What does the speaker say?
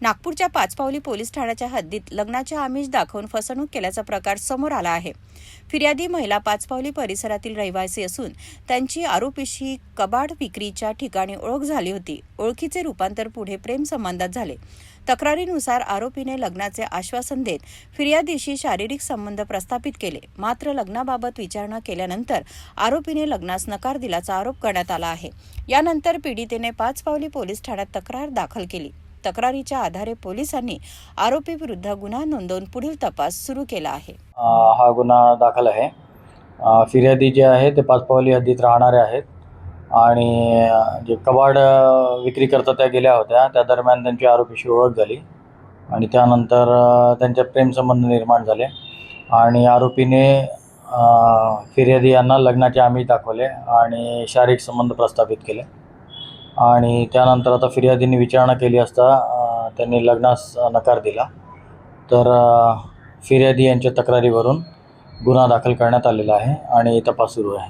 नागपूरच्या पाचपावली पोलीस ठाण्याच्या हद्दीत लग्नाचे आमिष दाखवून फसवणूक केल्याचा प्रकार समोर आला आहे। फिर्यादी महिला पाचपावली परिसरातील रहिवासी असून त्यांची आरोपीशी कबाड विक्रीच्या ठिकाणी ओळख झाली होती। ओळखीचे रूपांतर पुढे प्रेम संबंधात झाले। तक्रारीनुसार आरोपीने लग्नाचे आश्वासन देत फिर्यादीशी शारीरिक संबंध प्रस्थापित केले। मात्र लग्नाबाबत विचारणा केल्यानंतर आरोपीने लग्नास नकार दिल्याचा आरोप करण्यात आला आहे। यानंतर पीडितेने पाचपावली पोलीस ठाण्यात तक्रार दाखल केली। तक्रारीच्या आधारे पोलिसांनी आरोपी विरुद्ध गुन्हा नोंदवून पुढील तपास सुरू केला आहे। हा गुन्हा दाखल आहे। फिर्यादी जे आहे ते पाचपावली हद्दीत राहणारे आहेत आणि जे कबाड विक्री करता त्या गेल्या होत्या त्या दरम्यान त्यांची आरोपीशी ओळख झाली आणि त्यानंतर त्यांचे प्रेमसंबंध निर्माण झाले आणि आरोपीने फिर्यादी यांना लग्नाचे आमिष दाखवले आणि शारीरिक संबंध प्रस्थापित केले आणि त्यानंतर आता फिर्यादीने विचारणा केली असता त्यांनी लग्नास नकार दिला। तर फिर्यादी यांच्या तक्रारीवरून गुन्हा दाखल करण्यात आलेला आहे आणि तपास सुरू आहे।